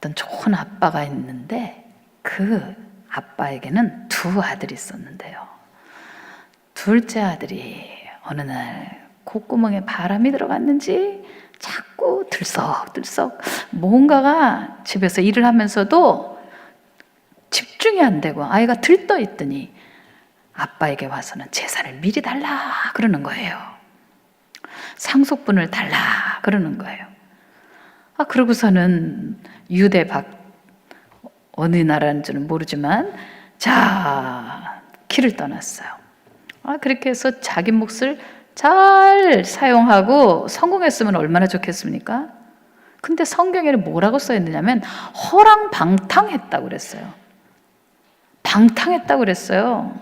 어떤 좋은 아빠가 있는데 그 아빠에게는 두 아들이 있었는데요. 둘째 아들이 어느 날 콧구멍에 바람이 들어갔는지 자꾸 들썩들썩 뭔가가 집에서 일을 하면서도 집중이 안 되고 아이가 들떠 있더니 아빠에게 와서는 재산을 미리 달라 그러는 거예요. 상속분을 달라 그러는 거예요. 그러고서는 유대박 어느 나라인지는 모르지만 자 길을 떠났어요. 그렇게 해서 자기 몫을 잘 사용하고 성공했으면 얼마나 좋겠습니까? 근데 성경에는 뭐라고 써 있느냐면 허랑방탕했다고 그랬어요. 방탕했다고 그랬어요.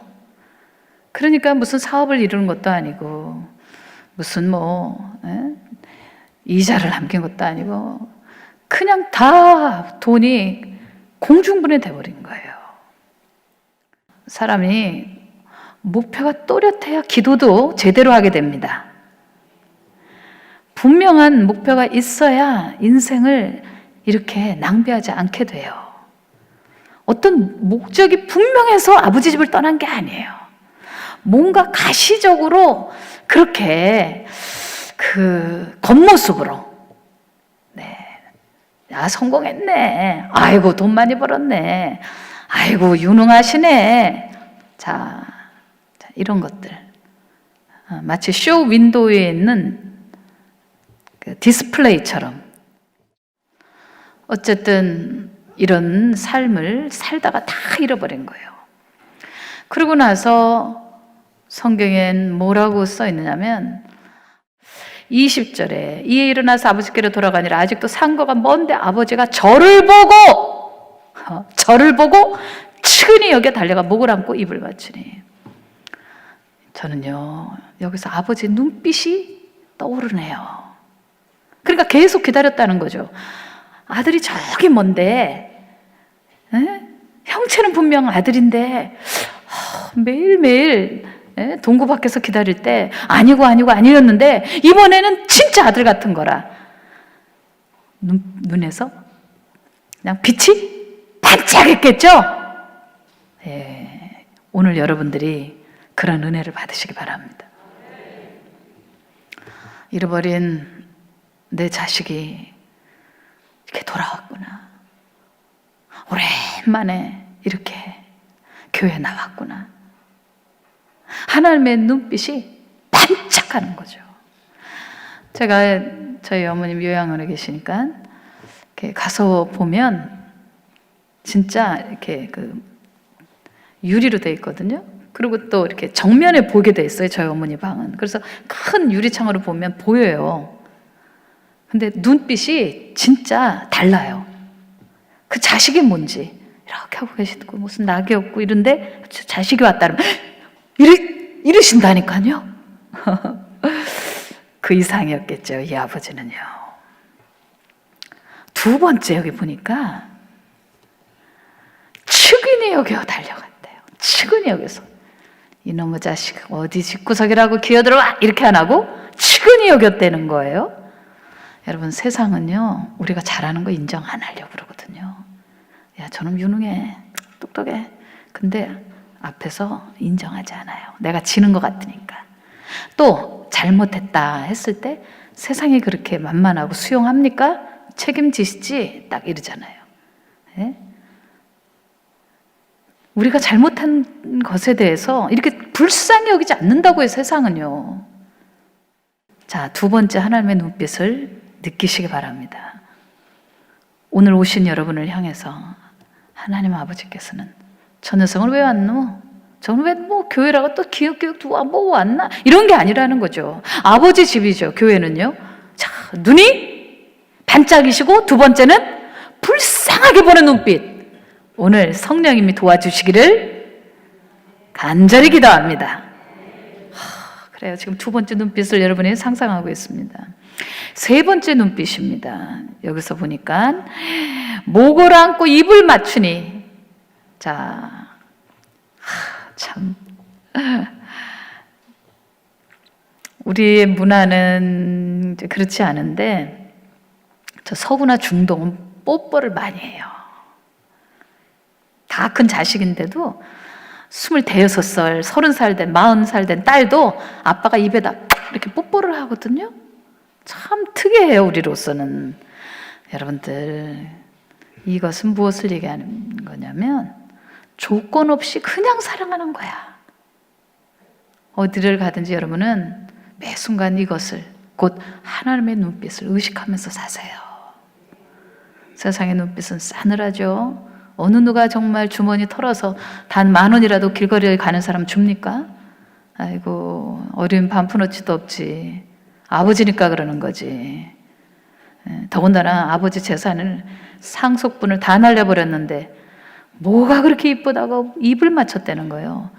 그러니까 무슨 사업을 이루는 것도 아니고 무슨 이자를 남긴 것도 아니고 그냥 다 돈이 공중분해 돼버린 거예요. 사람이 목표가 또렷해야 기도도 제대로 하게 됩니다. 분명한 목표가 있어야 인생을 이렇게 낭비하지 않게 돼요. 어떤 목적이 분명해서 아버지 집을 떠난 게 아니에요. 뭔가 가시적으로 그렇게 그 겉모습으로 성공했네. 아이고 돈 많이 벌었네. 아이고 유능하시네. 자 이런 것들 마치 쇼 윈도우에 있는 그 디스플레이처럼 어쨌든 이런 삶을 살다가 다 잃어버린 거예요. 그러고 나서 성경엔 뭐라고 써 있느냐면 20절에 이에 일어나서 아버지께로 돌아가니라 아직도 상거가 먼데 아버지가 저를 보고 측은히 여겨 달려가 목을 안고 입을 맞추니 저는요 여기서 아버지 눈빛이 떠오르네요. 그러니까 계속 기다렸다는 거죠. 아들이 저기 먼데 형체는 분명 아들인데 매일매일 동구 밖에서 기다릴 때 아니었는데 이번에는 진짜 아들 같은 거라 눈에서 그냥 빛이 반짝했겠죠? 오늘 여러분들이 그런 은혜를 받으시기 바랍니다. 잃어버린 내 자식이 이렇게 돌아왔구나. 오랜만에 이렇게 교회에 나왔구나. 하나님의 눈빛이 반짝하는 거죠. 제가 저희 어머님 요양원에 계시니까 이렇게 가서 보면 진짜 이렇게 그 유리로 돼 있거든요. 그리고 또 이렇게 정면에 보게 돼 있어요. 저희 어머니 방은. 그래서 큰 유리창으로 보면 보여요. 근데 눈빛이 진짜 달라요. 그 자식이 뭔지 이렇게 하고 계시고 무슨 낙이 없고 이런데 자식이 왔다 그러면 이러신다니까요. 그 이상이었겠죠. 이 아버지는요. 두 번째 여기 보니까 측은히 여겨 달려갔대요. 측은히 여겨서 이놈의 자식 어디 집구석이라고 기어들어와 이렇게 안 하고 측은히 여겼다는 거예요. 여러분 세상은요 우리가 잘하는 거 인정 안 하려고 그러거든요. 야 저놈 유능해 똑똑해. 근데 앞에서 인정하지 않아요. 내가 지는 것 같으니까. 또 잘못했다 했을 때 세상이 그렇게 만만하고 수용합니까? 책임지시지 딱 이러잖아요. 우리가 잘못한 것에 대해서 이렇게 불쌍히 여기지 않는다고요. 세상은요. 자, 두 번째 하나님의 눈빛을 느끼시기 바랍니다. 오늘 오신 여러분을 향해서 하나님 아버지께서는 저 녀석은 왜 왔노? 저는 왜 교회라고 또 기억기억 두고 왔나? 이런 게 아니라는 거죠. 아버지 집이죠. 교회는요. 자, 눈이 반짝이시고 두 번째는 불쌍하게 보는 눈빛. 오늘 성령님이 도와주시기를 간절히 기도합니다. 그래요. 지금 두 번째 눈빛을 여러분이 상상하고 있습니다. 세 번째 눈빛입니다. 여기서 보니까 목을 안고 입을 맞추니 자, 참 우리의 문화는 그렇지 않은데 저 서구나 중동은 뽀뽀를 많이 해요. 다 큰 자식인데도 26살, 30살 된, 40살 된 딸도 아빠가 입에다 이렇게 뽀뽀를 하거든요. 참 특이해요, 우리로서는. 여러분들, 이것은 무엇을 얘기하는 거냐면 조건 없이 그냥 사랑하는 거야. 어디를 가든지 여러분은 매 순간 이것을, 곧 하나님의 눈빛을 의식하면서 사세요. 세상의 눈빛은 싸늘하죠. 어느 누가 정말 주머니 털어서 단 10,000원이라도 길거리에 가는 사람 줍니까? 아이고, 어린 반푼어치도 없지. 아버지니까 그러는 거지. 더군다나 아버지 재산을, 상속분을 다 날려버렸는데 뭐가 그렇게 이쁘다고 입을 맞췄다는 거예요.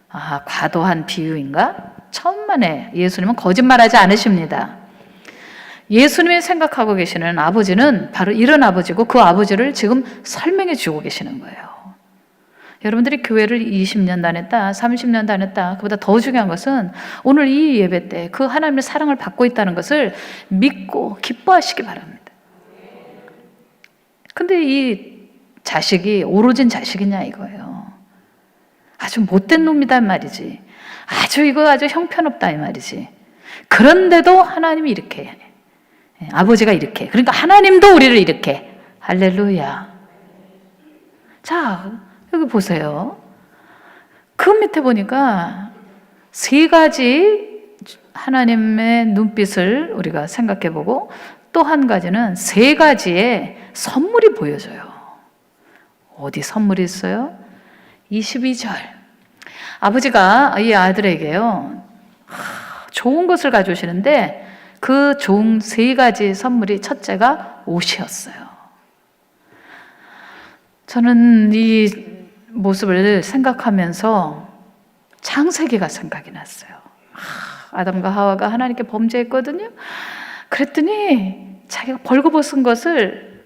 아, 과도한 비유인가? 천만에 예수님은 거짓말하지 않으십니다. 예수님이 생각하고 계시는 아버지는 바로 이런 아버지고, 그 아버지를 지금 설명해 주고 계시는 거예요. 여러분들이 교회를 20년 다녔다, 30년 다녔다, 그보다 더 중요한 것은 오늘 이 예배 때 그 하나님의 사랑을 받고 있다는 것을 믿고 기뻐하시기 바랍니다. 근데 이 자식이 오로진 자식이냐 이거예요. 아주 못된 놈이다 말이지. 아주 형편없다 이 말이지. 그런데도 하나님이 이렇게 해. 아버지가 이렇게. 그러니까 하나님도 우리를 이렇게. 할렐루야. 자, 여기 보세요. 그 밑에 보니까 3가지 하나님의 눈빛을 우리가 생각해보고, 또 한 가지는 3가지의 선물이 보여져요. 어디 선물이 있어요? 22절. 아버지가 이 아들에게요, 좋은 것을 가져오시는데 그 좋은 3가지 선물이, 첫째가 옷이었어요. 저는 이 모습을 생각하면서 창세기가 생각이 났어요. 아담과 하와가 하나님께 범죄했거든요. 그랬더니 자기가 벌거벗은 것을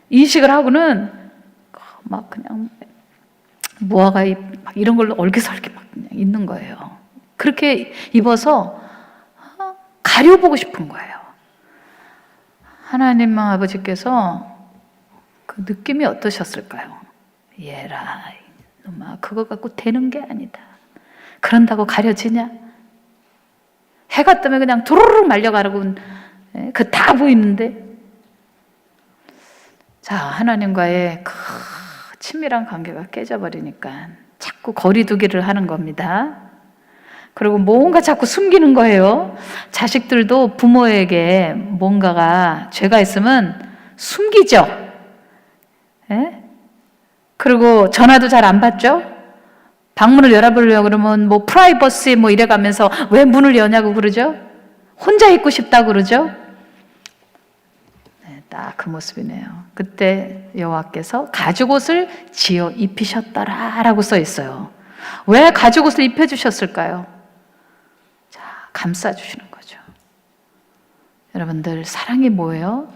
인식을 하고는 막 그냥 무화과 잎 이런 걸로 얼기설기 막 그냥 있는 거예요. 그렇게 입어서 가려보고 싶은 거예요. 하나님 아버지께서 그 느낌이 어떠셨을까요? 얘라, 이놈아, 그거 갖고 되는 게 아니다. 그런다고 가려지냐? 해가 뜨면 그냥 도로록 말려가라고, 그 다 보이는데. 자, 하나님과의 그 친밀한 관계가 깨져버리니까 자꾸 거리두기를 하는 겁니다. 그리고 뭔가 자꾸 숨기는 거예요. 자식들도 부모에게 뭔가가 죄가 있으면 숨기죠. 예? 그리고 전화도 잘 안 받죠. 방문을 열어보려고 그러면 뭐 프라이버시 뭐 이래가면서 왜 문을 여냐고 그러죠. 혼자 있고 싶다고 그러죠. 네, 딱 그 모습이네요. 그때 여호와께서 가죽옷을 지어 입히셨더라라고 써 있어요. 왜 가죽옷을 입혀주셨을까요? 자, 감싸주시는 거죠. 여러분들, 사랑이 뭐예요?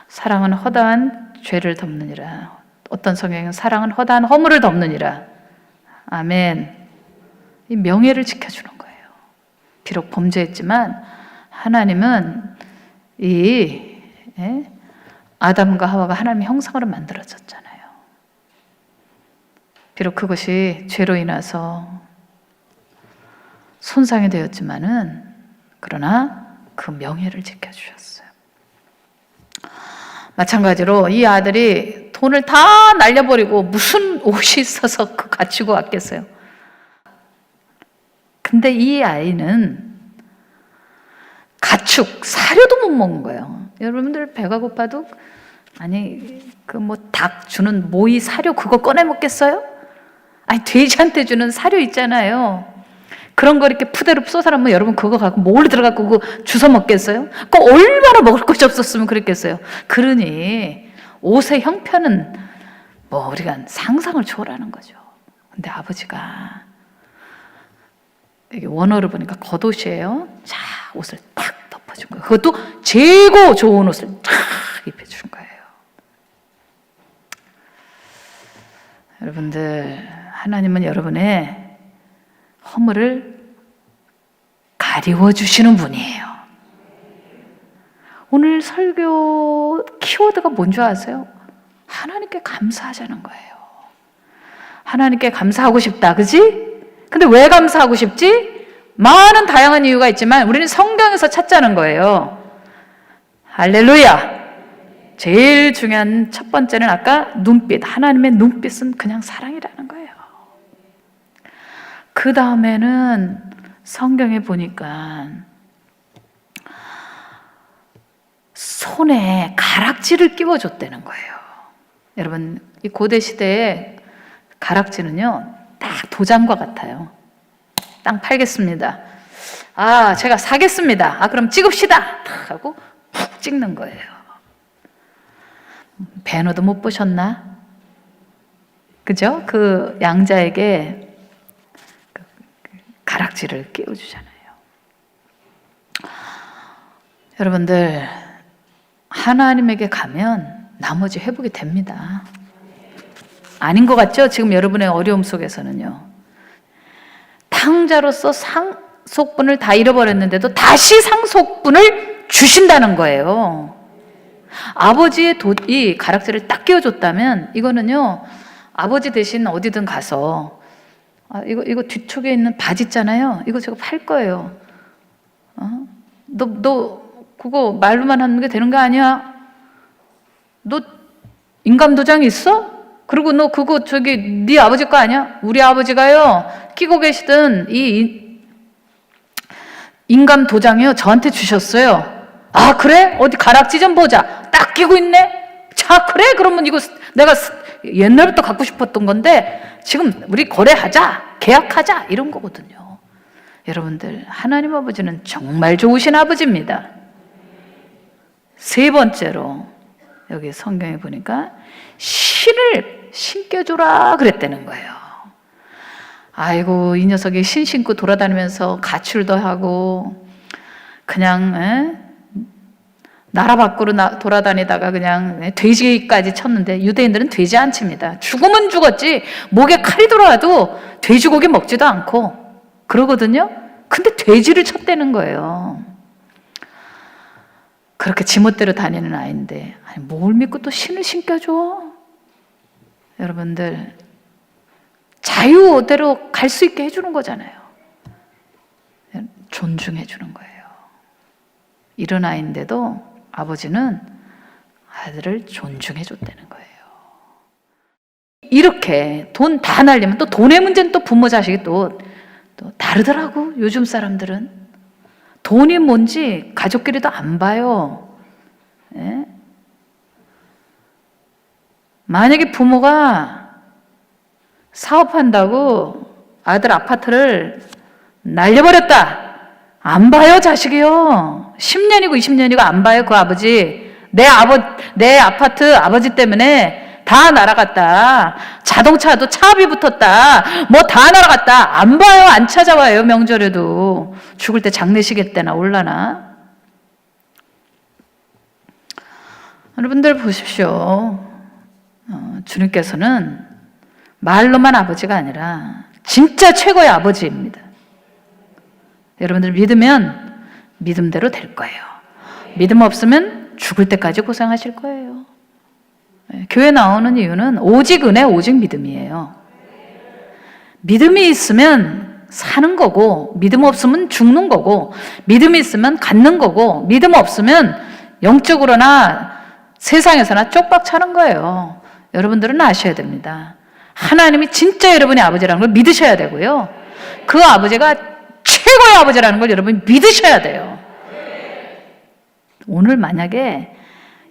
사랑은 허다한 죄를 덮느니라. 어떤 성경은 사랑은 허다한 허물을 덮느니라. 아멘. 이 명예를 지켜주는 거예요. 비록 범죄했지만 하나님은 아담과 하와가 하나님의 형상으로 만들어졌잖아요. 비록 그것이 죄로 인해서 손상이 되었지만은, 그러나 그 명예를 지켜주셨어요. 마찬가지로 이 아들이 돈을 다 날려버리고 무슨 옷이 있어서 그 갖추고 왔겠어요. 근데 이 아이는 가축, 사료도 못 먹는 거예요. 여러분들 배가 고파도 그 뭐 닭 주는 모이 사료 그거 꺼내 먹겠어요? 돼지한테 주는 사료 있잖아요. 그런 거 이렇게 푸대로 쏘사라면 여러분 그거 갖고 몰래 들어가고 그거 주워 먹겠어요? 그 얼마나 먹을 것이 없었으면 그랬겠어요. 그러니 옷의 형편은 뭐 우리가 상상을 초월하는 거죠. 근데 아버지가 이게 원어를 보니까 겉옷이에요. 자, 옷을 탁 덮어준 거예요. 그것도 재고 좋은 옷을 탁 입혀준 거예요. 여러분들, 하나님은 여러분의 허물을 가리워 주시는 분이에요. 오늘 설교 키워드가 뭔지 아세요? 하나님께 감사하자는 거예요. 하나님께 감사하고 싶다, 그지? 근데 왜 감사하고 싶지? 많은 다양한 이유가 있지만 우리는 성경에서 찾자는 거예요. 할렐루야! 제일 중요한 첫 번째는 아까 눈빛, 하나님의 눈빛은 그냥 사랑이라는 거예요. 그 다음에는 성경에 보니까 손에 가락지를 끼워줬다는 거예요. 여러분, 이 고대 시대에 가락지는요, 딱 도장과 같아요. 땅 팔겠습니다. 아, 제가 사겠습니다. 아, 그럼 찍읍시다. 탁 하고 푹 찍는 거예요. 배너도 못 보셨나? 그죠? 그 양자에게 가락지를 끼워주잖아요. 여러분들, 하나님에게 가면 나머지 회복이 됩니다. 아닌 것 같죠? 지금 여러분의 어려움 속에서는요. 탕자로서 상속분을 다 잃어버렸는데도 다시 상속분을 주신다는 거예요. 아버지의 이 가락지를 딱 끼워줬다면 이거는요, 아버지 대신 어디든 가서 이거 뒤쪽에 있는 바지 있잖아요. 이거 제가 팔 거예요. 너 그거 말로만 하는 게 되는 거 아니야? 너 인감도장이 있어? 그리고 너 그거 저기 네 아버지 거 아니야? 우리 아버지가요, 끼고 계시던 이 인감도장이요, 저한테 주셨어요. 아, 그래? 어디 가락지 좀 보자. 딱 끼고 있네? 자, 그래? 그러면 이거 내가 옛날부터 갖고 싶었던 건데 지금 우리 거래하자, 계약하자, 이런 거거든요. 여러분들, 하나님 아버지는 정말 좋으신 아버지입니다. 세 번째로 여기 성경에 보니까 신을 신겨주라 그랬다는 거예요. 아이고, 이 녀석이 신 신고 돌아다니면서 가출도 하고 그냥 나라 밖으로 돌아다니다가 그냥 돼지까지 쳤는데 유대인들은 돼지 안 칩니다. 죽으면 죽었지 목에 칼이 들어와도 돼지고기 먹지도 않고 그러거든요. 근데 돼지를 쳤다는 거예요. 그렇게 지멋대로 다니는 아이인데 뭘 믿고 또 신을 신겨줘? 여러분들, 자유대로 갈 수 있게 해주는 거잖아요. 존중해 주는 거예요. 이런 아이인데도 아버지는 아들을 존중해 줬다는 거예요. 이렇게 돈 다 날리면 또 돈의 문제는 또 부모 자식이 또 다르더라고. 요즘 사람들은 돈이 뭔지 가족끼리도 안 봐요. 예? 만약에 부모가 사업한다고 아들 아파트를 날려버렸다, 안 봐요, 자식이요. 10년이고 20년이고 안 봐요, 그 아버지. 내 아파트 아버지 때문에 다 날아갔다. 자동차도 차압이 붙었다. 뭐 다 날아갔다. 안 봐요, 안 찾아와요, 명절에도. 죽을 때 장례식에 때나 올라나. 여러분들 보십시오. 주님께서는 말로만 아버지가 아니라 진짜 최고의 아버지입니다. 여러분들 믿으면 믿음대로 될 거예요. 믿음 없으면 죽을 때까지 고생하실 거예요. 교회 나오는 이유는 오직 은혜, 오직 믿음이에요. 믿음이 있으면 사는 거고, 믿음 없으면 죽는 거고, 믿음이 있으면 갖는 거고, 믿음 없으면 영적으로나 세상에서나 쪽박 차는 거예요. 여러분들은 아셔야 됩니다. 하나님이 진짜 여러분의 아버지라는 걸 믿으셔야 되고요. 그 아버지가 최고의 아버지라는 걸 여러분이 믿으셔야 돼요. 오늘 만약에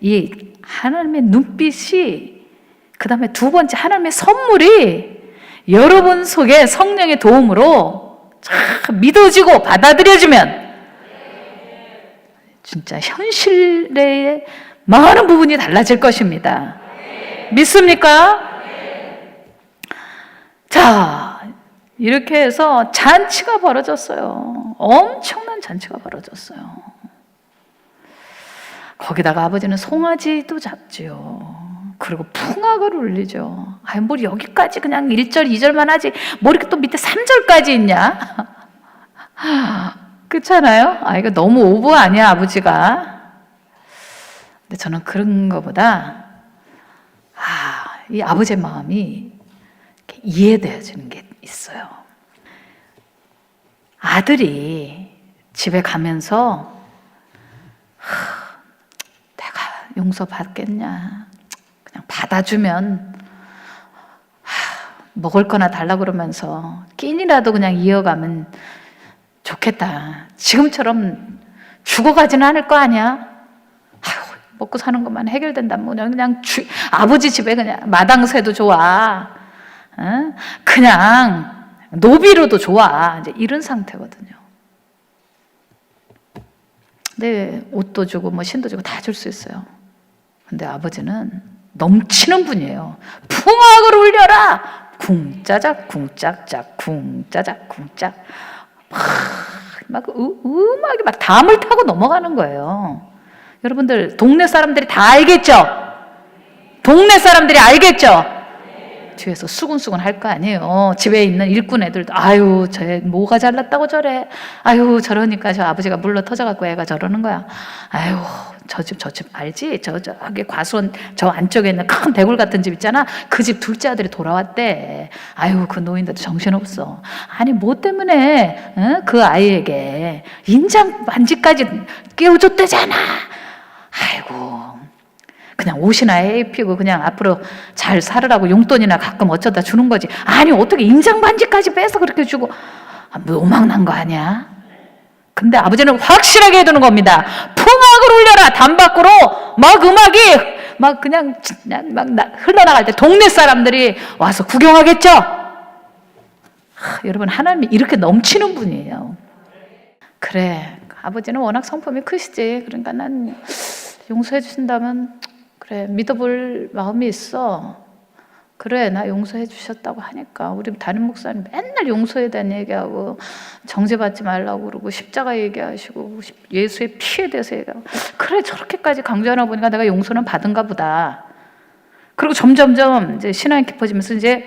이 하나님의 눈빛이, 그 다음에 두 번째 하나님의 선물이 여러분 속에 성령의 도움으로 믿어지고 받아들여지면 진짜 현실의 많은 부분이 달라질 것입니다. 믿습니까? 자, 이렇게 해서 잔치가 벌어졌어요. 엄청난 잔치가 벌어졌어요. 거기다가 아버지는 송아지도 잡지요. 그리고 풍악을 울리죠. 아니, 뭘 여기까지 그냥 1절, 2절만 하지 뭐 이렇게 또 밑에 3절까지 있냐? 그렇잖아요? 아, 이거 너무 오버 아니야, 아버지가? 근데 저는 그런 거보다 이 아버지의 마음이 이해되어지는 게 있어요. 아들이 집에 가면서 내가 용서받겠냐, 그냥 받아주면 먹을 거나 달라고 그러면서 끼니라도 그냥 이어가면 좋겠다. 지금처럼 죽어가지는 않을 거 아니야? 아유, 먹고 사는 것만 해결된다면 그냥 아버지 집에 그냥 마당새도 좋아. 그냥 노비로도 좋아. 이제 이런 상태거든요. 근데 옷도 주고 뭐 신도 주고 다 줄 수 있어요. 근데 아버지는 넘치는 분이에요. 풍악을 울려라. 쿵짜작 쿵짝짝 쿵짜작 쿵짝 막 음악이 막 담을 타고 넘어가는 거예요. 여러분들 동네 사람들이 다 알겠죠? 동네 사람들이 알겠죠? 뒤에서 수근수근 할 거 아니에요. 집에 있는 일꾼 애들도 아유 쟤 뭐가 잘났다고 저래. 아유 저러니까 저 아버지가 물러 터져갖고 애가 저러는 거야. 아유 저 집 알지? 저기 과수원 저 안쪽에 있는 큰 대굴 같은 집 있잖아. 그 집 둘째 아들이 돌아왔대. 아유 그 노인들도 정신없어. 아니 뭐 때문에 그 아이에게 인장 반지까지 끼워줬대잖아. 아이고 그냥 옷이나 입히고 그냥 앞으로 잘 살으라고 용돈이나 가끔 어쩌다 주는 거지. 아니 어떻게 인장 반지까지 빼서 그렇게 주고 노망난 거 아니야? 근데 아버지는 확실하게 해두는 겁니다. 풍악을 울려라. 담 밖으로 막 음악이 막 그냥 막 흘러나갈 때 동네 사람들이 와서 구경하겠죠? 여러분 하나님이 이렇게 넘치는 분이에요. 그래 아버지는 워낙 성품이 크시지. 그러니까 난 용서해 주신다면 그래 믿어볼 마음이 있어. 그래 나 용서해 주셨다고 하니까 우리 담임 목사님 맨날 용서에 대한 얘기하고 정죄받지 말라고 그러고 십자가 얘기하시고 예수의 피에 대해서 얘기하고 그래 저렇게까지 강조하나 보니까 내가 용서는 받은가 보다. 그리고 점점점 이제 신앙이 깊어지면서 이제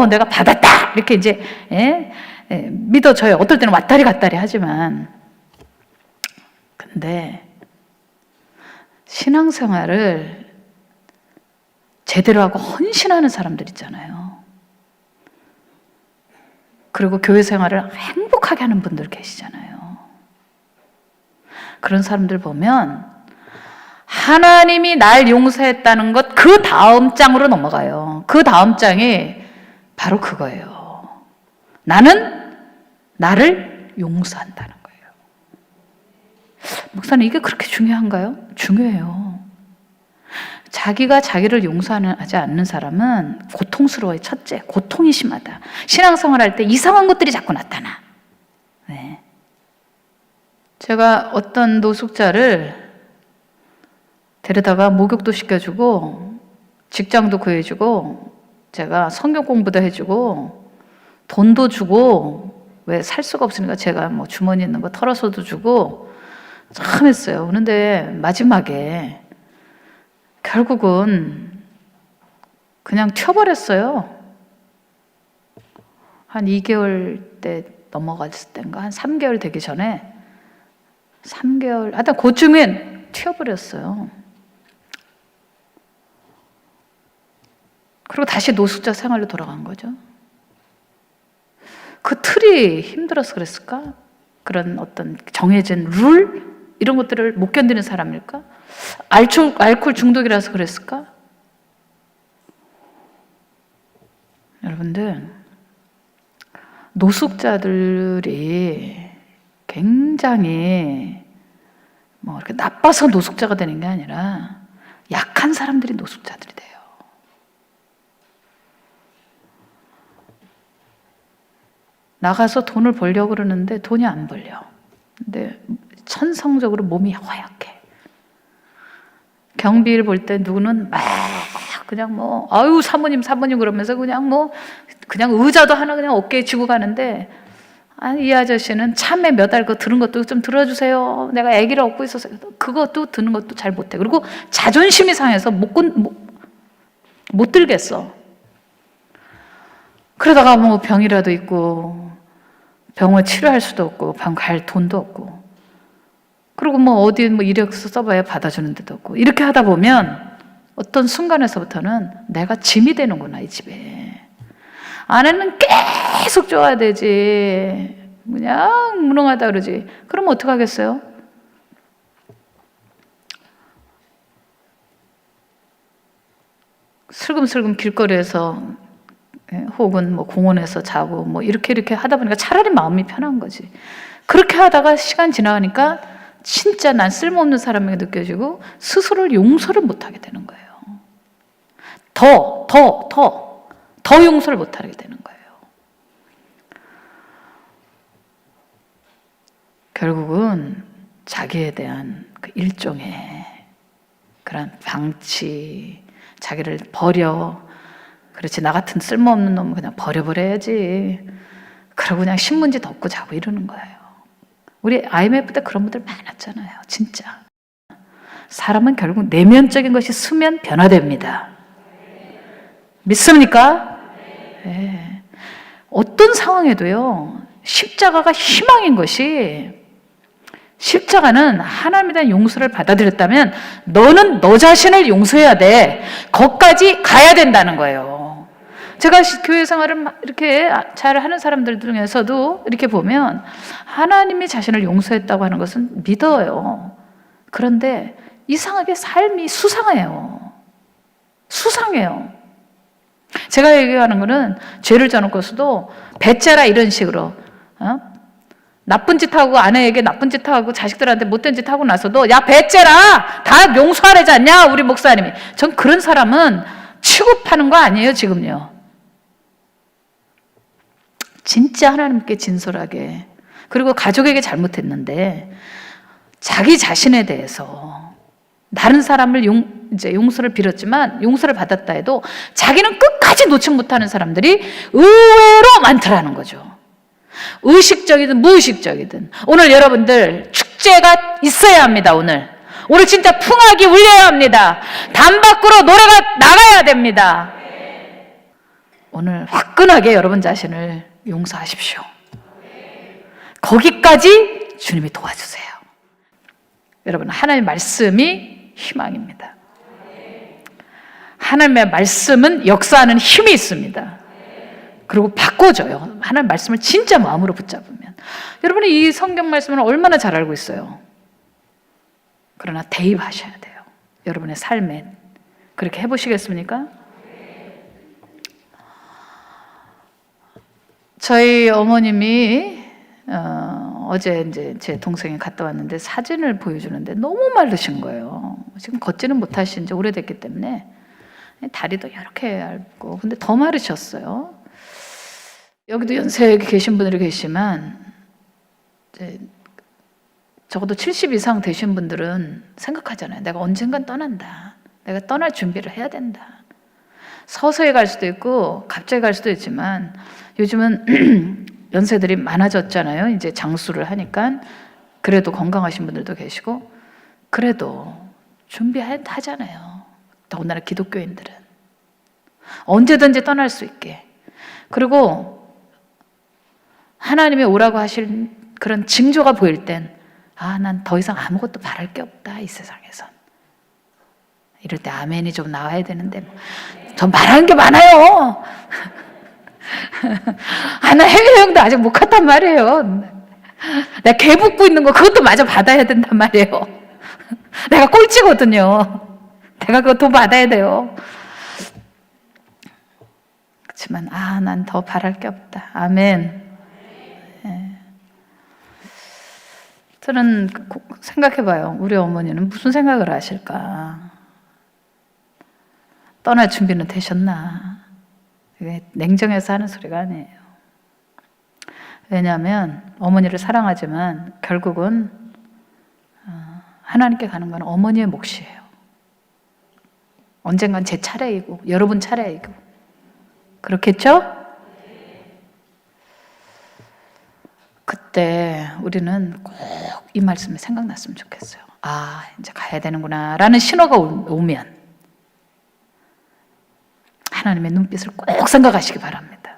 내가 받았다 이렇게 이제 믿어져요. 어떨 때는 왔다리 갔다리 하지만 근데 신앙생활을 제대로 하고 헌신하는 사람들 있잖아요. 그리고 교회 생활을 행복하게 하는 분들 계시잖아요. 그런 사람들 보면 하나님이 날 용서했다는 것 그 다음 장으로 넘어가요. 그 다음 장이 바로 그거예요. 나는 나를 용서한다는 거예요. 목사님 이게 그렇게 중요한가요? 중요해요. 자기가 자기를 용서하지 않는 사람은 고통스러워요. 첫째, 고통이 심하다. 신앙생활 할 때 이상한 것들이 자꾸 나타나. 네. 제가 어떤 노숙자를 데려다가 목욕도 시켜주고 직장도 구해주고 제가 성경 공부도 해주고 돈도 주고 왜 살 수가 없으니까 제가 뭐 주머니 있는 거 털어서도 주고 참 했어요. 그런데 마지막에 결국은 그냥 튀어버렸어요. 한 2개월 때 넘어갔을 때인가 한 3개월 되기 전에 3개월 하여튼 그쯤엔 튀어버렸어요. 그리고 다시 노숙자 생활로 돌아간 거죠. 그 틀이 힘들어서 그랬을까? 그런 어떤 정해진 룰? 이런 것들을 못 견디는 사람일까? 알코올 중독이라서 그랬을까? 여러분들, 노숙자들이 굉장히 뭐 이렇게 나빠서 노숙자가 되는 게 아니라 약한 사람들이 노숙자들이 돼요. 나가서 돈을 벌려고 그러는데 돈이 안 벌려. 근데 천성적으로 몸이 허약해. 경비를 볼 때 누구는 막 그냥 뭐 아유 사모님 그러면서 그냥 뭐 그냥 의자도 하나 그냥 어깨에 쥐고 가는데 아니 이 아저씨는 참외 몇 알 거 들은 것도 좀 들어주세요. 내가 아기를 얻고 있어서 그것도 드는 것도 잘 못해. 그리고 자존심이 상해서 못 들겠어. 그러다가 뭐 병이라도 있고 병원 치료할 수도 없고 병 갈 돈도 없고 그리고 뭐 어디 뭐 이력서 써봐야 받아주는 데도 없고, 이렇게 하다 보면 어떤 순간에서부터는 내가 짐이 되는구나, 이 집에. 아내는 계속 좋아야 되지. 그냥 무능하다 그러지. 그럼 어떡하겠어요? 슬금슬금 길거리에서 혹은 뭐 공원에서 자고 뭐 이렇게 하다 보니까 차라리 마음이 편한 거지. 그렇게 하다가 시간 지나가니까 진짜 난 쓸모없는 사람에게 느껴지고 스스로를 용서를 못하게 되는 거예요. 더 용서를 못하게 되는 거예요. 결국은 자기에 대한 그 일종의 그런 방치, 자기를 버려. 그렇지, 나 같은 쓸모없는 놈은 그냥 버려버려야지. 그러고 그냥 신문지 덮고 자고 이러는 거예요. 우리 IMF 때 그런 분들 많았잖아요. 진짜. 사람은 결국 내면적인 것이 스면 변화됩니다. 믿습니까? 네. 어떤 상황에도요, 십자가가 희망인 것이, 십자가는 하나님에 대한 용서를 받아들였다면 너는 너 자신을 용서해야 돼. 거기까지 가야 된다는 거예요. 제가 교회 생활을 이렇게 잘 하는 사람들 중에서도 이렇게 보면 하나님이 자신을 용서했다고 하는 것은 믿어요. 그런데 이상하게 삶이 수상해요. 수상해요. 제가 얘기하는 거는 죄를 져놓고서도 배째라 이런 식으로 나쁜 짓 하고 아내에게 나쁜 짓 하고 자식들한테 못된 짓 하고 나서도 야 배째라 다 용서하래지 않냐 우리 목사님이. 전 그런 사람은 취급하는 거 아니에요 지금요. 진짜 하나님께 진솔하게, 그리고 가족에게 잘못했는데 자기 자신에 대해서 다른 사람을 이제 용서를 빌었지만 용서를 받았다 해도 자기는 끝까지 놓지 못하는 사람들이 의외로 많더라는 거죠. 의식적이든 무의식적이든. 오늘 여러분들 축제가 있어야 합니다. 오늘 진짜 풍악이 울려야 합니다. 담 밖으로 노래가 나가야 됩니다. 오늘 화끈하게 여러분 자신을 용서하십시오. 거기까지 주님이 도와주세요. 여러분, 하나님의 말씀이 희망입니다. 하나님의 말씀은 역사하는 힘이 있습니다. 그리고 바꿔줘요. 하나님의 말씀을 진짜 마음으로 붙잡으면. 여러분이 이 성경 말씀을 얼마나 잘 알고 있어요. 그러나 대입하셔야 돼요. 여러분의 삶에. 그렇게 해보시겠습니까? 저희 어머님이 어제 이제 제 동생이 갔다 왔는데 사진을 보여주는데 너무 마르신 거예요. 지금 걷지는 못하신 지 오래됐기 때문에 다리도 이렇게 얇고, 근데 더 마르셨어요. 여기도 연세에 계신 분들이 계시지만 이제 적어도 70 이상 되신 분들은 생각하잖아요. 내가 언젠간 떠난다. 내가 떠날 준비를 해야 된다. 서서히 갈 수도 있고 갑자기 갈 수도 있지만 요즘은 연세들이 많아졌잖아요. 이제 장수를 하니까. 그래도 건강하신 분들도 계시고 그래도 준비하잖아요. 더군다나 기독교인들은 언제든지 떠날 수 있게. 그리고 하나님이 오라고 하실 그런 징조가 보일 땐 난 더 이상 아무것도 바랄 게 없다 이 세상에선. 이럴 때 아멘이 좀 나와야 되는데 전 말하는 게 많아요. 나 해외여행도 아직 못 갔단 말이에요. 내가 개 붓고 있는 거 그것도 마저 받아야 된단 말이에요. 내가 꼴찌거든요. 내가 그거 돈 받아야 돼요. 그렇지만 난 더 바랄 게 없다. 아멘. 네. 저는 생각해봐요. 우리 어머니는 무슨 생각을 하실까? 떠날 준비는 되셨나? 이게 냉정해서 하는 소리가 아니에요. 왜냐하면 어머니를 사랑하지만 결국은 하나님께 가는 건 어머니의 몫이에요. 언젠간 제 차례이고 여러분 차례이고 그렇겠죠? 그때 우리는 꼭 이 말씀이 생각났으면 좋겠어요. 이제 가야 되는구나 라는 신호가 오면 하나님의 눈빛을 꼭 생각하시기 바랍니다.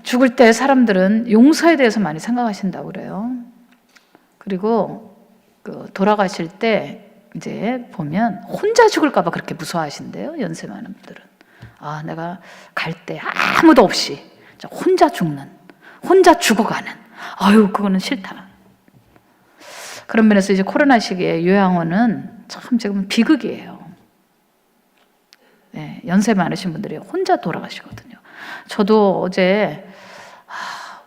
죽을 때 사람들은 용서에 대해서 많이 생각하신다고 그래요. 그리고 돌아가실 때 이제 보면 혼자 죽을까봐 그렇게 무서워하신대요. 연세 많은 분들은. 아, 내가 갈 때 아무도 없이 혼자 죽는, 혼자 죽어가는. 아유, 그거는 싫다. 그런 면에서 이제 코로나 시기에 요양원은 참 지금 비극이에요. 네, 연세 많으신 분들이 혼자 돌아가시거든요. 저도 어제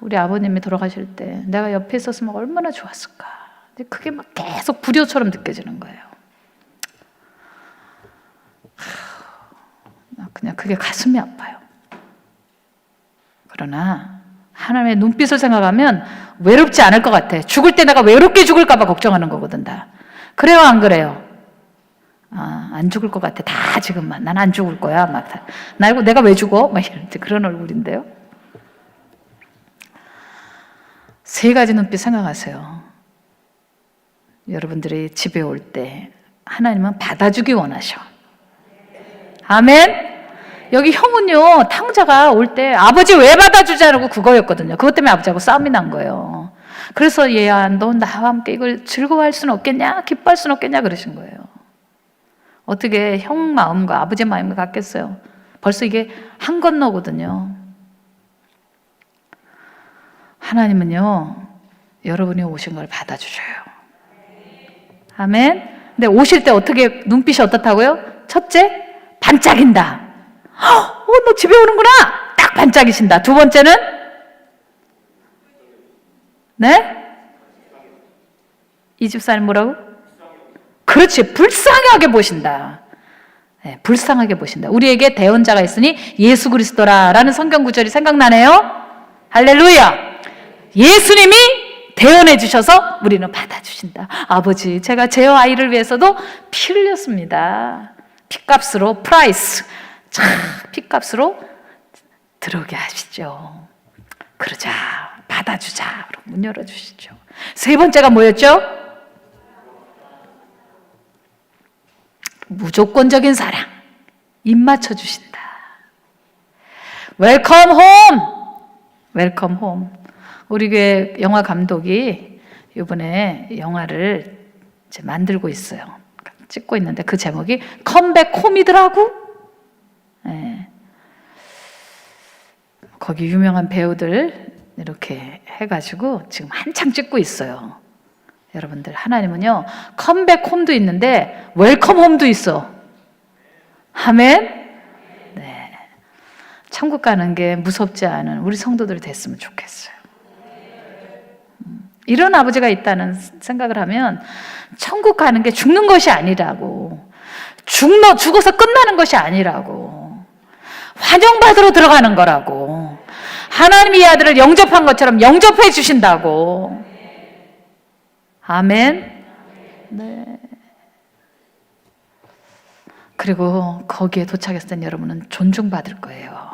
우리 아버님이 돌아가실 때 내가 옆에 있었으면 얼마나 좋았을까. 그게 막 계속 불효처럼 느껴지는 거예요. 그냥 그게 가슴이 아파요. 그러나 하나님의 눈빛을 생각하면 외롭지 않을 것 같아. 죽을 때 내가 외롭게 죽을까 봐 걱정하는 거거든 다. 그래요, 안 그래요? 안 죽을 것 같아. 다 지금만. 난 안 죽을 거야. 막 내가 왜 죽어? 막 이런 그런 얼굴인데요. 세 가지 눈빛 생각하세요. 여러분들이 집에 올 때 하나님은 받아주기 원하셔. 아멘? 여기 형은요, 탕자가 올 때 아버지 왜 받아주자고 그거였거든요. 그것 때문에 아버지하고 싸움이 난 거예요. 그래서 얘야, 너 나와 함께 이걸 즐거워할 수는 없겠냐? 기뻐할 수는 없겠냐? 그러신 거예요. 어떻게 형 마음과 아버지 마음이 같겠어요? 벌써 이게 한 건너거든요. 하나님은요, 여러분이 오신 걸 받아주셔요. 아멘? 근데 오실 때 어떻게, 눈빛이 어떻다고요? 첫째, 반짝인다. 너 집에 오는구나. 딱 반짝이신다. 두 번째는, 네? 이 집사님 뭐라고? 그렇지, 불쌍하게 보신다. 네, 불쌍하게 보신다. 우리에게 대언자가 있으니 예수 그리스도라라는 성경 구절이 생각나네요. 할렐루야. 예수님이 대언해 주셔서 우리는 받아주신다. 아버지, 제가 제 아이를 위해서도 피 흘렸습니다. 피값으로, 프라이스, 참 피값으로 들어오게 하시죠. 그러자, 받아주자. 문 열어주시죠. 세 번째가 뭐였죠? 무조건적인 사랑. 입 맞춰주신다. 웰컴 홈! 웰컴 홈. 우리 교회 영화 감독이 이번에 영화를 이제 만들고 있어요. 찍고 있는데 그 제목이 컴백 홈이더라고. 네. 거기 유명한 배우들 이렇게 해가지고 지금 한창 찍고 있어요. 여러분들, 하나님은요, 컴백 홈도 있는데 웰컴 홈도 있어. 아멘? 네. 천국 가는 게 무섭지 않은 우리 성도들이 됐으면 좋겠어요. 이런 아버지가 있다는 생각을 하면 천국 가는 게 죽는 것이 아니라고, 죽어서 끝나는 것이 아니라고, 환영받으러 들어가는 거라고, 하나님이 이 아들을 영접한 것처럼 영접해 주신다고. 아멘. 네. 그리고 거기에 도착했을 땐 여러분은 존중받을 거예요.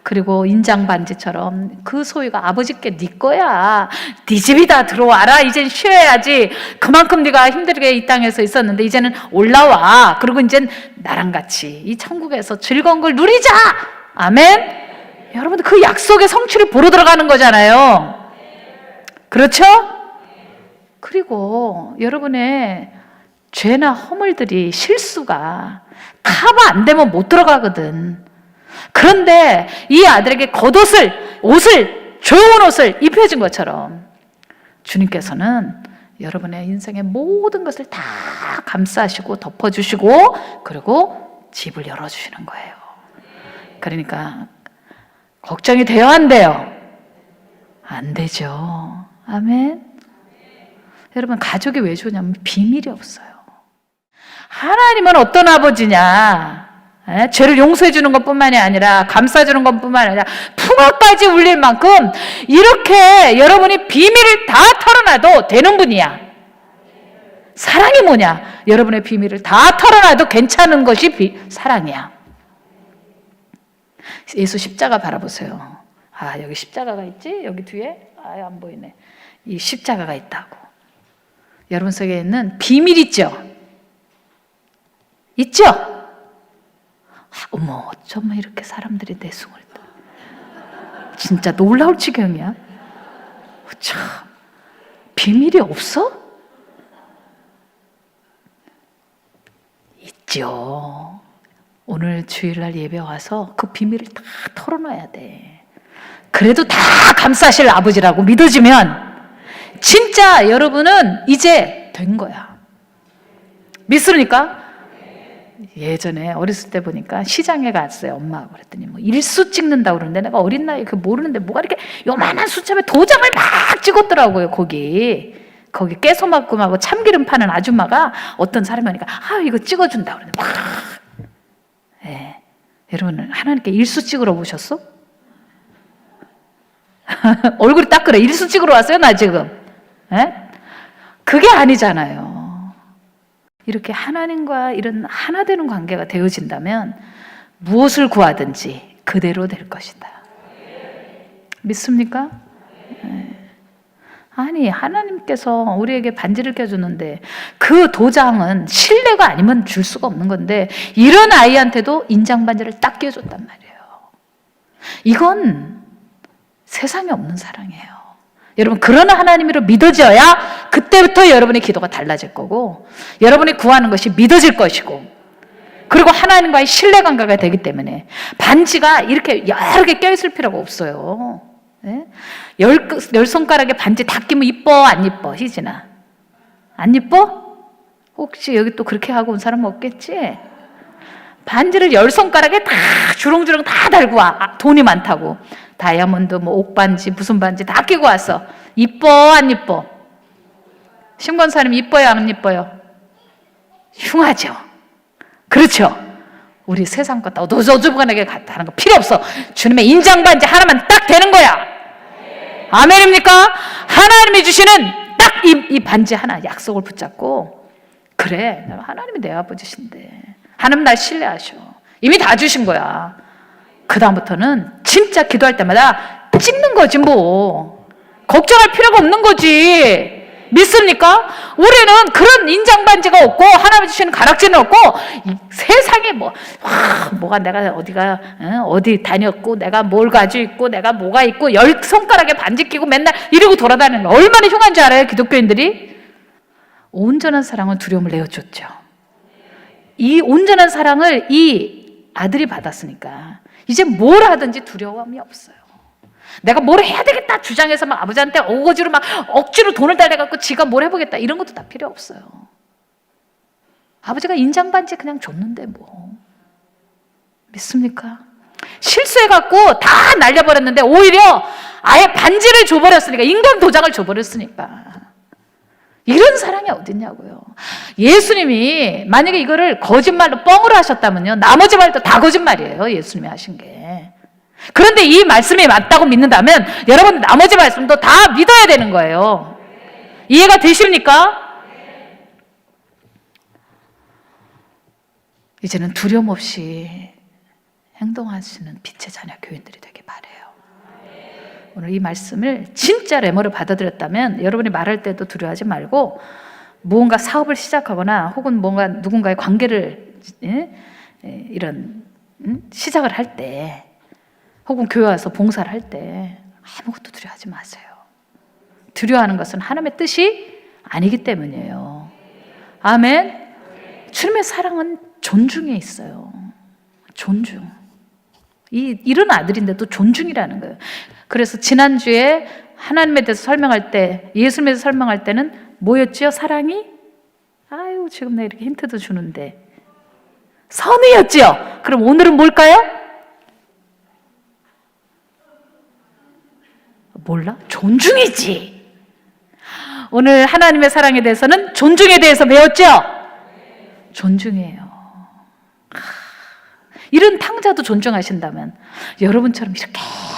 그리고 인장반지처럼 그 소유가 아버지께 네 거야. 네 집이다. 들어와라. 이젠 쉬어야지. 그만큼 네가 힘들게 이 땅에서 있었는데 이제는 올라와. 그리고 이젠 나랑 같이 이 천국에서 즐거운 걸 누리자. 아멘. 여러분들 그 약속의 성취를 보러 들어가는 거잖아요. 그렇죠? 그리고 여러분의 죄나 허물들이, 실수가 커버 안 되면 못 들어가거든. 그런데 이 아들에게 옷을, 좋은 옷을 입혀준 것처럼 주님께서는 여러분의 인생의 모든 것을 다 감싸시고 덮어주시고 그리고 집을 열어주시는 거예요. 그러니까 걱정이 돼요, 안 돼요? 안 되죠. 아멘. 여러분, 가족이 왜 좋냐면 비밀이 없어요. 하나님은 어떤 아버지냐? 죄를 용서해 주는 것뿐만이 아니라 감싸주는 것뿐만이 아니라 풍악까지 울릴 만큼 이렇게 여러분이 비밀을 다 털어놔도 되는 분이야. 사랑이 뭐냐? 여러분의 비밀을 다 털어놔도 괜찮은 것이 사랑이야. 예수 십자가 바라보세요. 아, 여기 십자가가 있지? 여기 뒤에? 아, 안 보이네. 이 십자가가 있다고. 여러분 속에 있는 비밀 있죠? 있죠? 어머, 어쩌면 이렇게 사람들이 내숭을 떠. 진짜 놀라울 지경이야. 참, 비밀이 없어? 있죠. 오늘 주일날 예배 와서 그 비밀을 다 털어놔야 돼. 그래도 다 감싸실 아버지라고 믿어지면 진짜 여러분은 이제 된 거야. 믿습니까? 예전에 어렸을 때 보니까 시장에 갔어요. 엄마하고 그랬더니 뭐 일수 찍는다고 그러는데 내가 어린 나이에 그 모르는데 뭐가 이렇게 요만한 수첩에 도장을 막 찍었더라고요. 거기 깨소만큼하고 참기름 파는 아줌마가 어떤 사람이 오니까 이거 찍어준다 그러는데 막 여러분 하나님께 일수 찍으러 오셨어? 얼굴이 딱 그래. 일수 찍으러 왔어요 나 지금. 그게 아니잖아요. 이렇게 하나님과 이런 하나 되는 관계가 되어진다면 무엇을 구하든지 그대로 될 것이다. 믿습니까? 아니 하나님께서 우리에게 반지를 껴주는데 그 도장은 신뢰가 아니면 줄 수가 없는 건데 이런 아이한테도 인장 반지를 딱 껴줬단 말이에요. 이건 세상에 없는 사랑이에요. 여러분 그런 하나님으로 믿어져야 그때부터 여러분의 기도가 달라질 거고 여러분이 구하는 것이 믿어질 것이고 그리고 하나님과의 신뢰관계가 되기 때문에 반지가 이렇게 여러 개 껴있을 필요가 없어요. 열 손가락에 반지 다 끼면 이뻐 안 이뻐? 희진아 안 이뻐? 혹시 여기 또 그렇게 하고 온 사람 없겠지? 반지를 열 손가락에 다 주렁주렁 다 달고 와. 돈이 많다고 다이아몬드 뭐 옥반지 무슨 반지 다 끼고 왔어. 이뻐 안 이뻐? 신권사님 이뻐요 안 이뻐요? 흉하죠. 그렇죠. 우리 세상 거 어두저두분하게 하는 거 필요 없어. 주님의 인장 반지 하나만 딱 되는 거야. 아멘입니까? 하나님이 주시는 딱 이 반지 하나 약속을 붙잡고 그래 하나님이 내 아버지신데 하나님 날 신뢰하셔. 이미 다 주신 거야. 그 다음부터는 진짜 기도할 때마다 찍는 거지 뭐. 걱정할 필요가 없는 거지. 믿습니까? 우리는 그런 인장 반지가 없고 하나님 주시는 가락지는 없고 세상에 뭐가 내가 어디 다녔고 내가 뭘 가지고 있고 내가 뭐가 있고 열 손가락에 반지 끼고 맨날 이러고 돌아다니는 거 얼마나 흉한 줄 알아요? 기독교인들이? 온전한 사랑은 두려움을 내어줬죠. 이 온전한 사랑을 이 아들이 받았으니까 이제 뭘 하든지 두려움이 없어요. 내가 뭘 해야 되겠다 주장해서 막 아버지한테 어거지로 막 억지로 돈을 달래갖고 지가 뭘 해보겠다 이런 것도 다 필요 없어요. 아버지가 인장 반지 그냥 줬는데 뭐. 믿습니까? 실수해갖고 다 날려버렸는데 오히려 아예 반지를 줘버렸으니까 인간 도장을 줘버렸으니까 이런 사랑이 어딨냐고요. 예수님이 만약에 이거를 거짓말로 뻥으로 하셨다면요 나머지 말도 다 거짓말이에요. 예수님이 하신 게. 그런데 이 말씀이 맞다고 믿는다면 여러분 나머지 말씀도 다 믿어야 되는 거예요. 이해가 되십니까? 이제는 두려움 없이 행동하시는 빛의 자녀 교인들이 되길 바라요. 오늘 이 말씀을 진짜 레모를 받아들였다면 여러분이 말할 때도 두려워하지 말고 무언가 사업을 시작하거나 혹은 뭔가 누군가의 관계를 시작을 할 때 혹은 교회 와서 봉사를 할 때 아무것도 두려워하지 마세요. 두려워하는 것은 하나님의 뜻이 아니기 때문이에요. 아멘. 주님의 사랑은 존중에 있어요. 존중. 이런 아들인데도 존중이라는 거예요. 그래서 지난주에 하나님에 대해서 설명할 때 예수님에 대해서 설명할 때는 뭐였죠? 사랑이? 지금 내가 이렇게 힌트도 주는데 선의였죠? 그럼 오늘은 뭘까요? 몰라? 존중이지. 오늘 하나님의 사랑에 대해서는 존중에 대해서 배웠죠? 존중이에요. 이런 탕자도 존중하신다면 여러분처럼 이렇게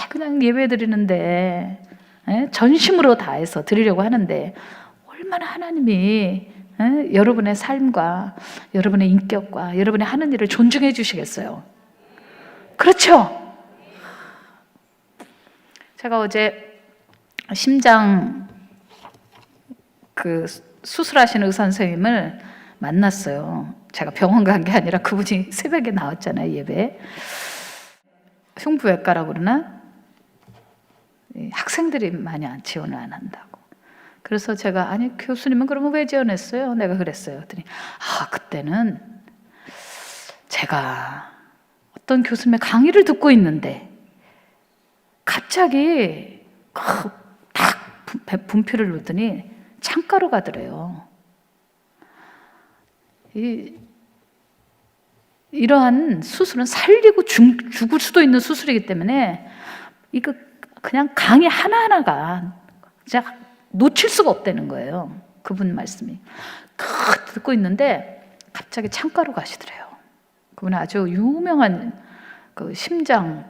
그냥 예배 드리는데 전심으로 다해서 드리려고 하는데 얼마나 하나님이 여러분의 삶과 여러분의 인격과 여러분의 하는 일을 존중해 주시겠어요? 그렇죠? 제가 어제 심장 수술하시는 의사 선생님을 만났어요. 제가 병원 간 게 아니라 그분이 새벽에 나왔잖아요, 예배. 흉부외과라고 그러나? 학생들이 많이 지원을 안 한다고. 그래서 제가 아니 교수님은 그러면 왜 지원했어요? 내가 그랬어요. 그랬더니 그때는 제가 어떤 교수님의 강의를 듣고 있는데 갑자기 딱 분필을 놓더니 창가로 가더래요. 이러한 수술은 살리고 죽을 수도 있는 수술이기 때문에 이거 그냥 강의 하나하나가 진짜 놓칠 수가 없다는 거예요. 그분 말씀이. 듣고 있는데 갑자기 창가로 가시더래요. 그분은 아주 유명한 그 심장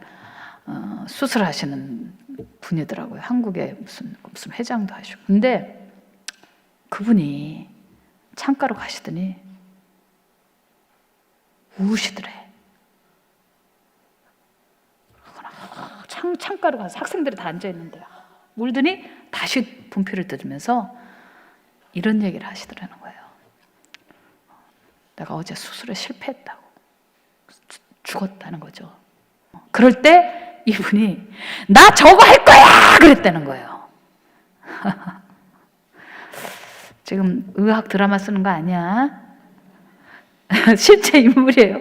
수술하시는 분이더라고요. 한국에 무슨 회장도 하시고. 근데 그분이 창가로 가시더니 우시더래. 창가로 가서 학생들이 다 앉아있는데 울더니 다시 분필을 뜯으면서 이런 얘기를 하시더라는 거예요. 내가 어제 수술에 실패했다고. 죽었다는 거죠. 그럴 때 이분이 나 저거 할 거야! 그랬다는 거예요. 지금 의학 드라마 쓰는 거 아니야? 실제 인물이에요.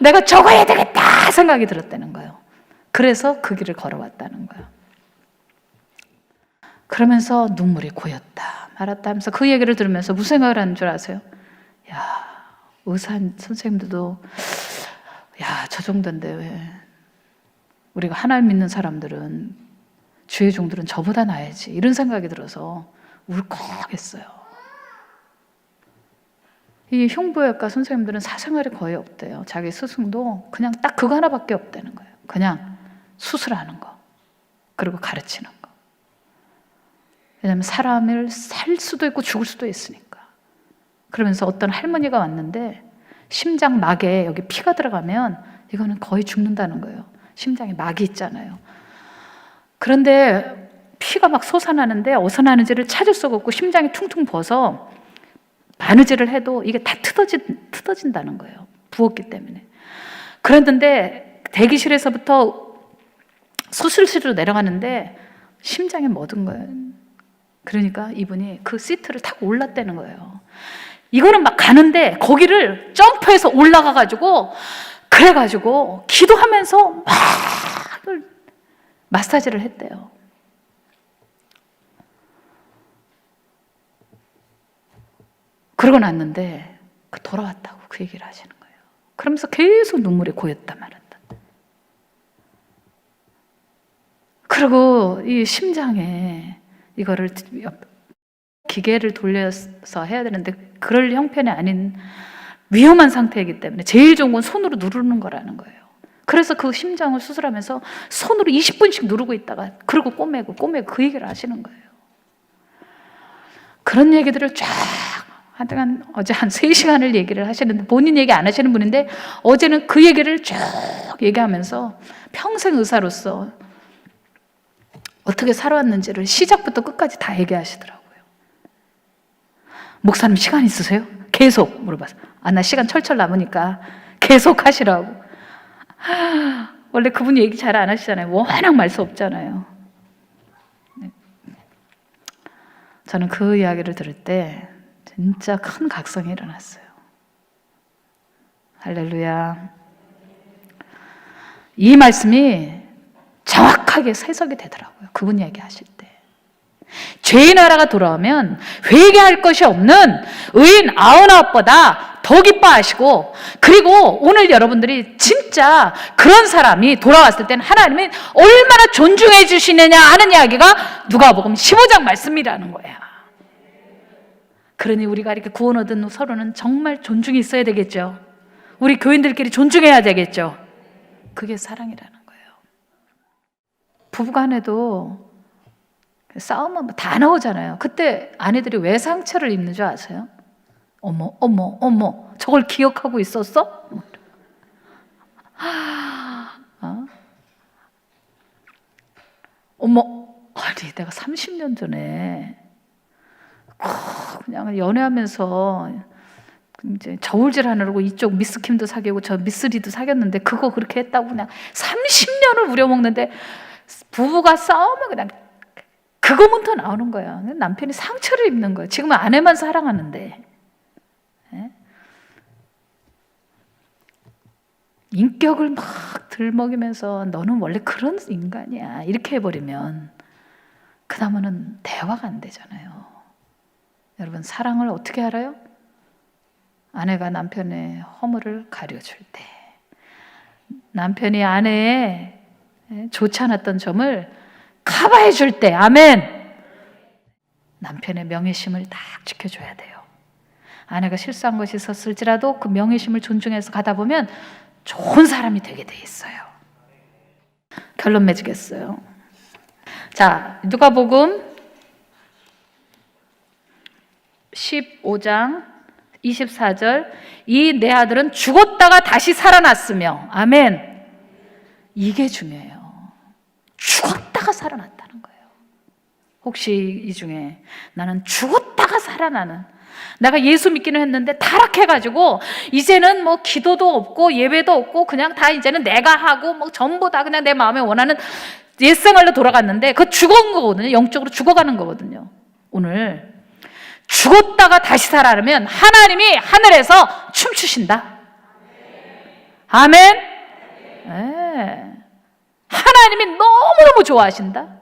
내가 저거 해야 되겠다 생각이 들었다는 거예요. 그래서 그 길을 걸어왔다는 거예요. 그러면서 눈물이 고였다 말았다 하면서 그 얘기를 들으면서 무슨 생각을 하는 줄 아세요? 야, 의사 선생님들도 저 정도인데 왜 우리가 하나님 믿는 사람들은 주의 종들은 저보다 나아야지 이런 생각이 들어서 울컥했어요. 이 흉부외과 선생님들은 사생활이 거의 없대요. 자기 스승도 그냥 딱 그거 하나밖에 없다는 거예요. 그냥 수술하는 거 그리고 가르치는 거. 왜냐하면 사람을 살 수도 있고 죽을 수도 있으니까. 그러면서 어떤 할머니가 왔는데 심장 막에 여기 피가 들어가면 이거는 거의 죽는다는 거예요. 심장에 막이 있잖아요. 그런데 피가 막 솟아나는데 어디서 나는지를 찾을 수가 없고 심장이 퉁퉁 부어서 바느질을 해도 이게 다 트어진다는 거예요. 부었기 때문에. 그랬는데 대기실에서부터 수술실로 내려가는데 심장에 멎은 거예요. 그러니까 이분이 그 시트를 타고 올랐다는 거예요. 이거는 막 가는데 거기를 점프해서 올라가가지고 그래가지고 기도하면서 막 마사지를 했대요. 그러고 났는데 돌아왔다고 그 얘기를 하시는 거예요. 그러면서 계속 눈물이 고였다 말았다. 그리고 이 심장에 이거를 기계를 돌려서 해야 되는데 그럴 형편이 아닌 위험한 상태이기 때문에 제일 좋은 건 손으로 누르는 거라는 거예요. 그래서 그 심장을 수술하면서 손으로 20분씩 누르고 있다가 그러고 꼬매고 그 얘기를 하시는 거예요. 그런 얘기들을 쫙 하여간 어제 한 3시간을 얘기를 하시는데 본인 얘기 안 하시는 분인데 어제는 그 얘기를 쭉 얘기하면서 평생 의사로서 어떻게 살아왔는지를 시작부터 끝까지 다 얘기하시더라고요. 목사님 시간 있으세요? 계속 물어봤어요. 나 시간 철철 남으니까 계속 하시라고. 원래 그분이 얘기 잘 안 하시잖아요. 워낙 말수 없잖아요. 저는 그 이야기를 들을 때 진짜 큰 각성이 일어났어요. 할렐루야. 이 말씀이 정확하게 해석이 되더라고요. 그분 얘기하실 때. 죄의 나라가 돌아오면 회개할 것이 없는 의인 99보다 더 기뻐하시고, 그리고 오늘 여러분들이 진짜 그런 사람이 돌아왔을 때는 하나님이 얼마나 존중해 주시느냐 하는 이야기가 누가복음 15장 말씀이라는 거야. 그러니 우리가 이렇게 구원 얻은 서로는 정말 존중이 있어야 되겠죠. 우리 교인들끼리 존중해야 되겠죠. 그게 사랑이라는 거예요. 부부간에도 싸우면 다 나오잖아요. 그때 아내들이 왜 상처를 입는 줄 아세요? 어머, 저걸 기억하고 있었어? 아니 내가 30년 전에 그냥 연애하면서 이제 저울질 하느라고 이쪽 미스킴도 사귀고 저 미스리도 사귀었는데 그거 그렇게 했다고 그냥 30년을 우려먹는데 부부가 싸우면 그냥 그거부터 나오는 거야. 남편이 상처를 입는 거야. 지금은 아내만 사랑하는데. 예? 인격을 막 들먹이면서 너는 원래 그런 인간이야 이렇게 해버리면 그 다음에는 대화가 안 되잖아요. 여러분, 사랑을 어떻게 알아요? 아내가 남편의 허물을 가려줄 때, 남편이 아내의 좋지 않았던 점을 커버해 줄 때, 아멘. 남편의 명예심을 딱 지켜줘야 돼요. 아내가 실수한 것이 있었을지라도 그 명예심을 존중해서 가다 보면 좋은 사람이 되게 돼 있어요. 결론 맺겠어요. 자, 누가복음 15장 24절, 이 내 아들은 죽었다가 다시 살아났으며, 아멘. 이게 중요해요. 죽었다가 살아났다는 거예요. 혹시 이 중에 나는 죽었다가 살아나는, 내가 예수 믿기는 했는데 타락해가지고 이제는 뭐 기도도 없고 예배도 없고 그냥 다 이제는 내가 하고 뭐 전부 다 그냥 내 마음에 원하는 옛생활로 돌아갔는데 그거 죽은 거거든요. 영적으로 죽어가는 거거든요. 오늘 죽었다가 다시 살아나면 하나님이 하늘에서 춤추신다. 아멘. 네. 하나님이 너무너무 좋아하신다.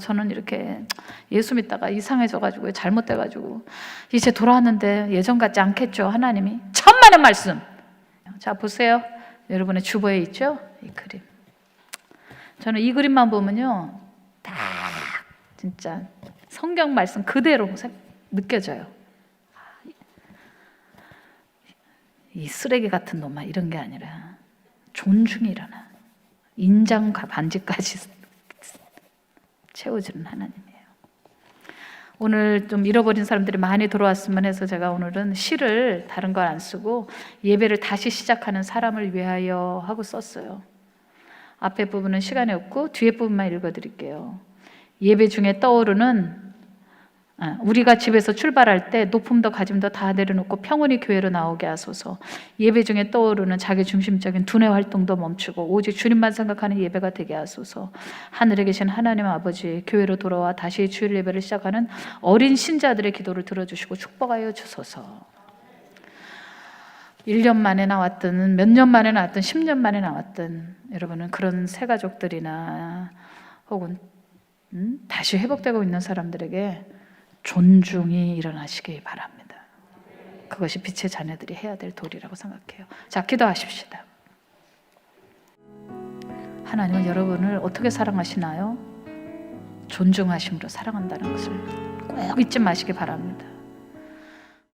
저는 이렇게 예수 믿다가 이상해져가지고 잘못돼가지고 이제 돌아왔는데 예전 같지 않겠죠. 하나님이 천만의 말씀. 자, 보세요. 여러분의 주보에 있죠? 이 그림. 저는 이 그림만 보면요, 딱 진짜 성경 말씀 그대로 느껴져요. 이 쓰레기 같은 놈아 이런 게 아니라 존중이 일어나 인장과 반지까지 채워주는 하나님이에요. 오늘 좀 잃어버린 사람들이 많이 들어왔으면 해서 제가 오늘은 시를 다른 걸 안 쓰고 예배를 다시 시작하는 사람을 위하여 하고 썼어요. 앞에 부분은 시간이 없고 뒤에 부분만 읽어드릴게요. 예배 중에 떠오르는, 우리가 집에서 출발할 때 높음도 가짐도 다 내려놓고 평온히 교회로 나오게 하소서. 예배 중에 떠오르는 자기 중심적인 두뇌 활동도 멈추고 오직 주님만 생각하는 예배가 되게 하소서. 하늘에 계신 하나님 아버지, 교회로 돌아와 다시 주일 예배를 시작하는 어린 신자들의 기도를 들어주시고 축복하여 주소서. 1년 만에 나왔든 몇 년 만에 나왔든 10년 만에 나왔든 여러분은 그런 새 가족들이나 혹은 다시 회복되고 있는 사람들에게 존중이 일어나시기 바랍니다. 그것이 빛의 자녀들이 해야 될 도리라고 생각해요. 자, 기도하십시다. 하나님은 여러분을 어떻게 사랑하시나요? 존중하심으로 사랑한다는 것을 꼭 잊지 마시기 바랍니다.